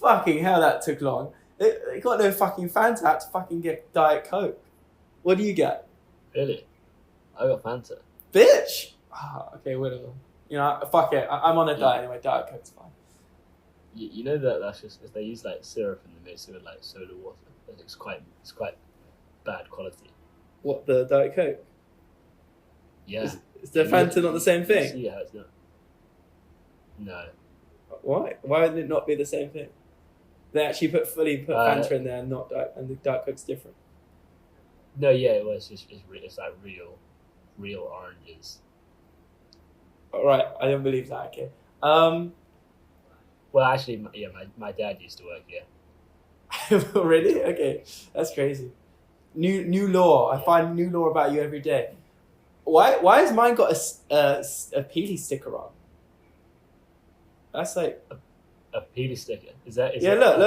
Fucking hell, that took long. They got no fucking Fanta. I had to fucking get Diet Coke. What do you get? Really? I got Fanta. Bitch! Okay, whatever. You know, fuck it. I'm on a diet anyway. Diet Coke's fine. You know that's just if they use like syrup and they mix it with like soda water. It's quite bad quality. What, the Diet Coke? Yeah. Is the Fanta not the same thing? Yeah, it's not. No. Why? Why would it not be the same thing? They actually put Fanta in there and not Diet, and the Diet Coke's different. No, yeah, it's like real oranges. Alright, I don't believe that, okay. Well, actually, my dad used to work here. Really? Okay, that's crazy. New law. I find new law about you every day. Why has mine got a Peely sticker on? That's like a Peely sticker. Is that? Yeah, look.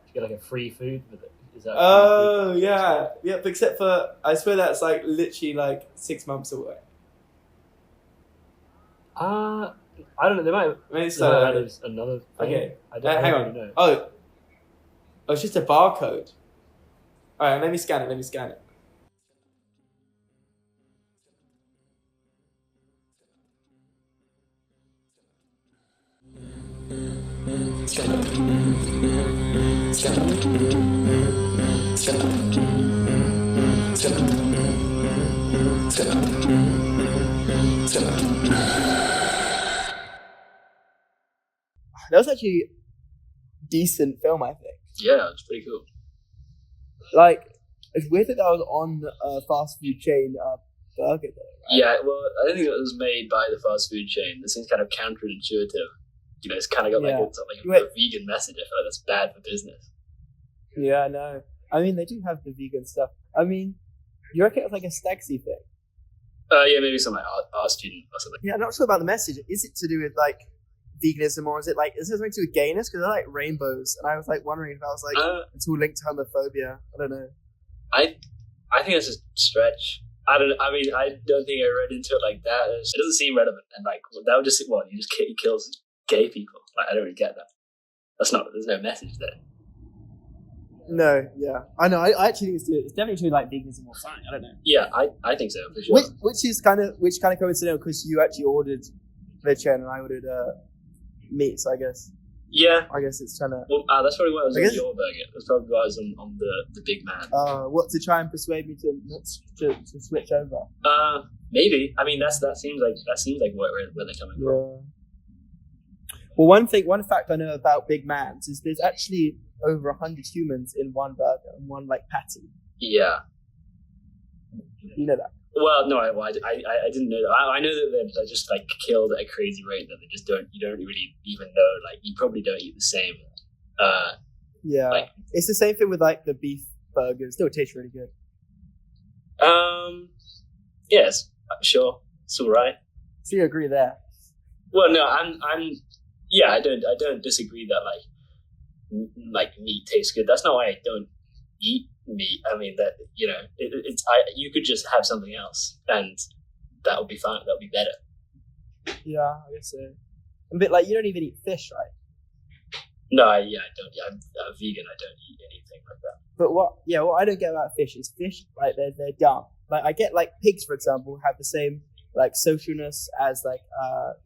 You get like a free food with it. Is that? Oh yeah. Except for I swear that's like literally like 6 months away. I don't know. They might. Maybe There's another thing. Okay. I don't hang really on. know. Oh, it's just a barcode. All right, let me scan it. That was actually a decent film, I think. Yeah, it's pretty cool. Like, it's weird that was on a fast food chain burger, though. Right? Yeah, well, I don't think it was made by the fast food chain. This seems kind of counterintuitive. You know, it's kind of got like a vegan message. I feel like that's bad for business. Yeah, I know. I mean, they do have the vegan stuff. I mean, you reckon it's like a Stagsy thing? Yeah, maybe some like art student or something. Yeah, I'm not sure about the message. Is it to do with like veganism, or is it something to do with gayness? Because I like rainbows, and I was like wondering if I was like it's all linked to homophobia. I don't know. I think it's a stretch. I don't think I read into it like that. It doesn't seem relevant, and like that would just he kills gay people. Like I don't really get that. There's no message there. No, yeah, I know. I actually think it's definitely to like veganism or something. I don't know. Yeah, I think so for sure. Which kind of coincidental because you actually ordered vegetarian and I ordered meat. So I guess. Yeah. I guess it's trying to. Well, that's probably why I was on your burger. That's probably why I was on the Big Man. What to try and persuade me to switch over? Maybe. I mean, that seems like where they're coming from. Well, one fact I know about Big Mans is there's actually over 100 humans in one burger and one like patty. Yeah. You know that? Well, no, I didn't know that. I know that they're just like killed at a crazy rate. That you don't really even know. Like you probably don't eat the same. Yeah. Like, it's the same thing with like the beef burgers. Still tastes really good. Yes, sure, it's all right. So you agree there? Well, no, yeah, I don't disagree that like meat tastes good. That's not why I don't eat meat. I mean that you could just have something else and that would be fine. That would be better. Yeah, I guess so. A bit like you don't even eat fish, right? No, I don't. Yeah, I'm vegan. I don't eat anything like that. But what I don't get about fish is fish like they're dumb. Like I get like pigs, for example, have the same like socialness as like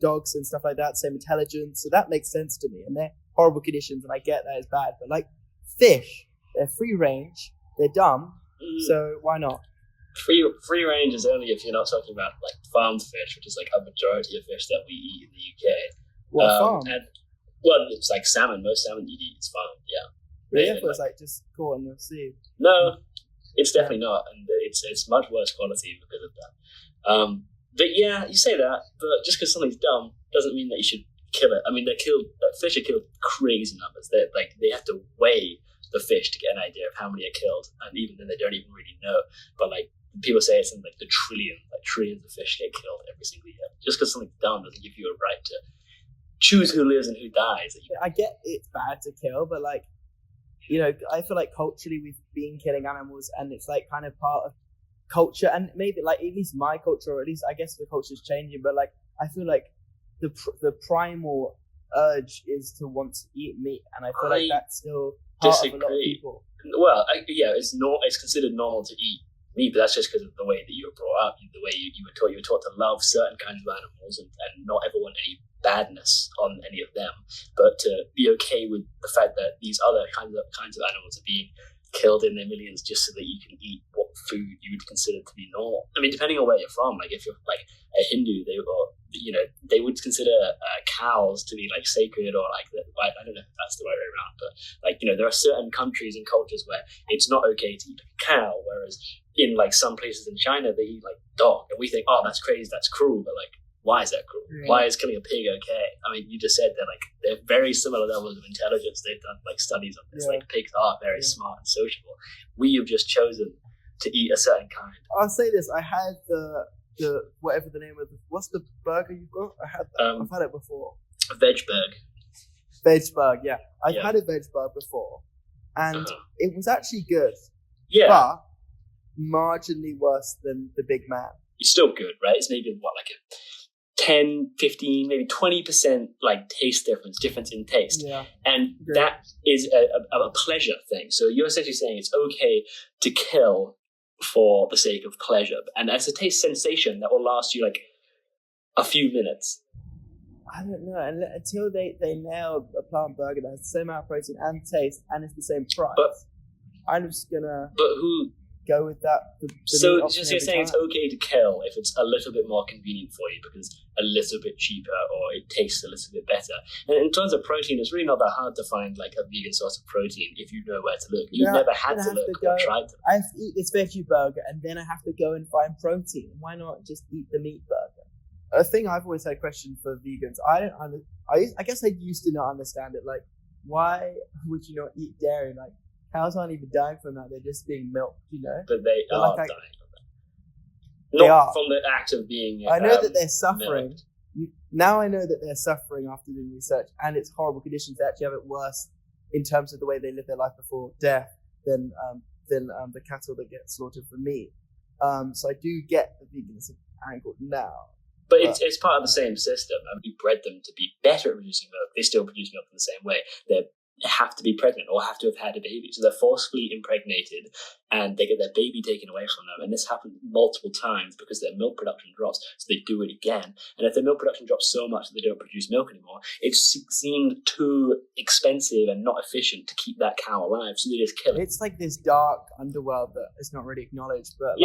dogs and stuff like that, same intelligence. So that makes sense to me. And they're horrible conditions, and I get that is bad. But like fish, they're free range, they're dumb. So why not? Free range is only if you're not talking about like farmed fish, which is like a majority of fish that we eat in the UK. What farm? Well, it's like salmon. Most salmon you eat is farmed. Yeah. Really? I thought it was like just caught in the sea. No, it's definitely not, and it's much worse quality because of that. But yeah, you say that, but just because something's dumb doesn't mean that you should kill it. I mean, fish are killed crazy numbers. They have to weigh the fish to get an idea of how many are killed, and even then they don't even really know. But like people say it's in like the trillions of fish get killed every single year. Just because something's dumb doesn't give you a right to choose who lives and who dies. I get it's bad to kill, but like, I feel like culturally we've been killing animals, and it's like kind of part of culture, and maybe like at least my culture, or at least I guess the culture is changing. But like, I feel like the primal urge is to want to eat meat, and I feel like that's still part of a lot of people. Well, it's considered normal to eat meat, but that's just because of the way that you were brought up, the way you were taught. You were taught to love certain kinds of animals and not ever want any badness on any of them, but to be okay with the fact that these other kinds of animals are being killed in their millions just so that you can eat what food you would consider to be normal. I mean, depending on where you're from, like if you're like a Hindu, they would consider cows to be like sacred, or like I don't know if that's the right way around, but like there are certain countries and cultures where it's not okay to eat a cow, whereas in like some places in China they eat like dog, and we think, oh, that's crazy, that's cruel, but like, why is that cruel? Yeah. Why is killing a pig okay? I mean, you just said they're very similar levels of intelligence. They've done like studies on this. Yeah. Like pigs are very smart and sociable. We have just chosen to eat a certain kind. I'll say this: I had the whatever the name of what's the burger you got? I had that. I've had it before. A vegburg. Vegburg, yeah. I've had a vegburg before, and it was actually good. Yeah. But marginally worse than the Big Mac. It's still good, right? It's maybe like a 10, 15, maybe 20% like difference in taste. Yeah. And that is a pleasure thing. So you're essentially saying it's okay to kill for the sake of pleasure. And it's a taste sensation that will last you like a few minutes. I don't know. And until they nail a plant burger that has the same amount of protein and taste and it's the same price, I'm just gonna go with that. So just you're saying it's okay to kill if it's a little bit more convenient for you because a little bit cheaper or it tastes a little bit better. And in terms of protein, it's really not that hard to find like a vegan source of protein if you know where to look. You've never had to look or tried to. I have to eat this veggie burger and then I have to go and find protein. Why not just eat the meat burger? A thing I've always had a question for vegans. I guess I used to not understand it. Like, why would you not eat dairy? Like, cows aren't even dying from that; they're just being milked, But they are dying from that. They are from the act of being. I know that they're suffering. Milked. Now I know that they're suffering after doing research, and it's horrible conditions. They actually have it worse in terms of the way they live their life before death than the cattle that get slaughtered for meat. So I do get the veganism angle now. But it's part of the same system. I mean, we bred them to be better at producing milk. They still produce milk in the same way. They have to be pregnant or have to have had a baby. So they're forcefully impregnated and they get their baby taken away from them. And this happens multiple times because their milk production drops. So they do it again. And if their milk production drops so much that they don't produce milk anymore, it seemed too expensive and not efficient to keep that cow alive. So they just kill it. It's like this dark underworld that is not really acknowledged. But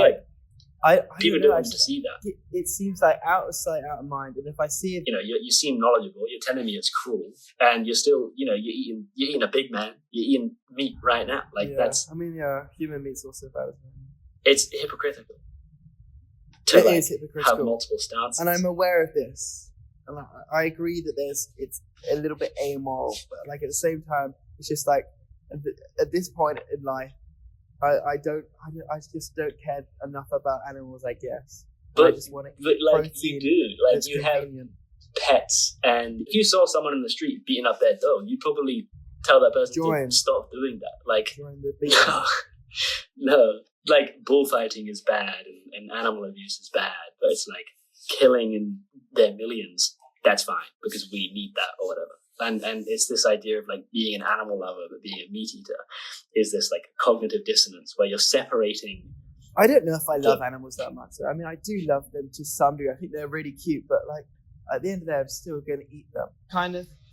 people don't want to see that. It seems like out of sight, out of mind. And if I see it, you seem knowledgeable. You're telling me it's cruel, and you're still, you're eating a big man. You're eating meat right now. That's. I mean, human meat's also bad. It's hypocritical. It is hypocritical. Have multiple stances, and I'm aware of this. And I agree that it's a little bit amoral, but like at the same time, it's just like at this point in life. I just don't care enough about animals, I guess. But I just want to eat like protein. you do, like you have pets, and if you saw someone in the street beating up their dog, you'd probably tell that person to stop doing that. Like, no, like bullfighting is bad and animal abuse is bad, but it's like killing in their millions. That's fine because we need that or whatever. And it's this idea of like being an animal lover but being a meat eater is this like cognitive dissonance where you're separating. I don't know if I love animals that much. I mean, I do love them to some degree. I think they're really cute, but like at the end of the day, I'm still going to eat them.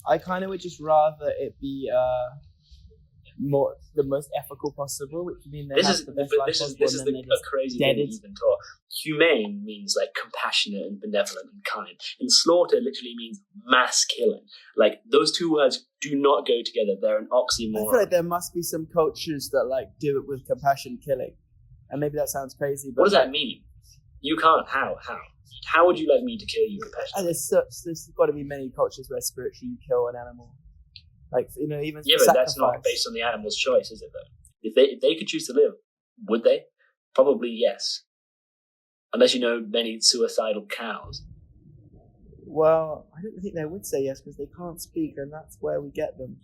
I kind of would just rather it be the most ethical possible, which means this is a crazy thing to even talk. Humane means like compassionate and benevolent and kind, and slaughter literally means mass killing. Like those two words do not go together. They're an oxymoron. I feel like there must be some cultures that like do it with compassion killing, and maybe that sounds crazy. But what does that mean? You can't. How would you like me to kill you compassionately? There's got to be many cultures where spiritually you kill an animal. Like, even yeah, but sacrifice. That's not based on the animal's choice, is it? Though, if they could choose to live, would they? Probably yes. Unless many suicidal cows. Well, I don't think they would say yes because they can't speak, and that's where we get them.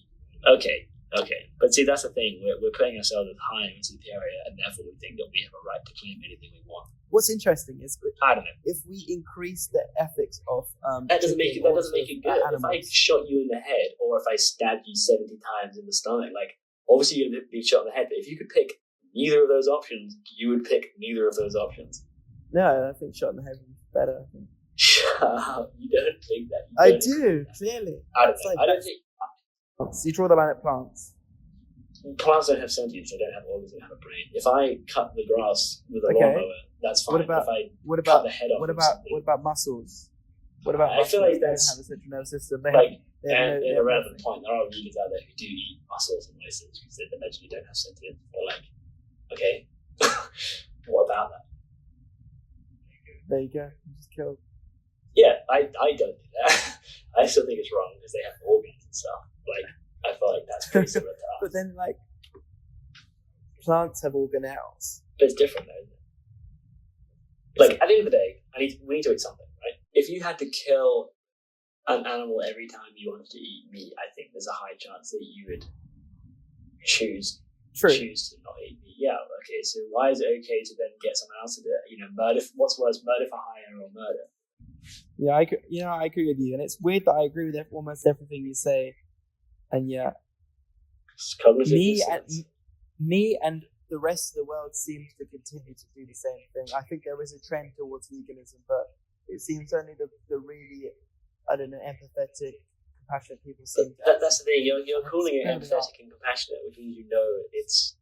Okay, Okay, but see, that's the thing. We're putting ourselves as high and superior, and therefore we think that we have a right to claim anything we want. What's interesting is, I don't know. if we increase the ethics of That doesn't make it good. animals. If I shot you in the head, or if I stabbed you 70 times in the stomach, like obviously you're gonna be shot in the head. But if you could pick neither of those options, you would pick neither of those options. No, I think shot in the head would be better. I think. Shut up! You don't think that. I do, clearly. I don't think. I don't think. So you draw the line at plants. Plants don't have sentience. They don't have organs. They don't have a brain. If I cut the grass with a lawnmower, that's fine. If I cut the head off, what about muscles? What about I muscles? feel like They don't that's have a central nervous system. like an irrelevant point. There are vegans out there who do eat mussels and oysters because they allegedly don't have sentience. But like, okay, what about that? There you go. You just killed. Yeah, I don't do that. I still think it's wrong because they have organs and stuff. Like, I feel like that's pretty similar to us. But then, like, plants have organelles. But it's different, though, isn't it? Like, at the end of the day, we need to eat something, right? If you had to kill an animal every time you wanted to eat meat, I think there's a high chance that you would choose to not eat meat. Yeah, okay, so why is it okay to then get someone else to do it? You know, murder, what's worse, murder for hire or murder? Yeah, I agree with you. And it's weird that I agree with almost everything you say. And yeah, me and the rest of the world seems to continue to do the same thing. I think there is a trend towards veganism, but it seems only the really, I don't know, empathetic, compassionate people seem to. That's the thing. You're calling it empathetic and compassionate, which means you know it's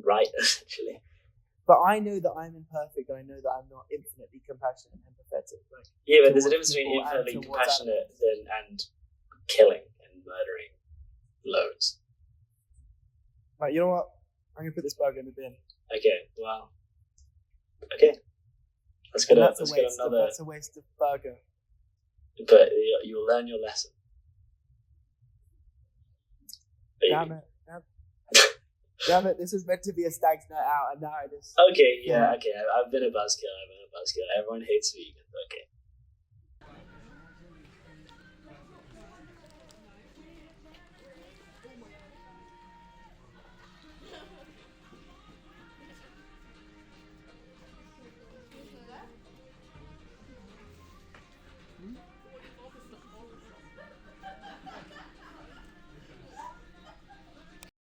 right, essentially. But I know that I'm imperfect, and I know that I'm not infinitely compassionate and empathetic. Like, yeah, but there's a difference between infinitely compassionate and killing and murdering loads. Right, you know what? I'm gonna put this burger in the bin. Okay, well, okay. Let's get another. That's a waste of burger. But you'll learn your lesson. Damn it! This was meant to be a stag's night out, and now it is. Okay, yeah, okay. I've been a buzzkill. Everyone hates vegans. Okay.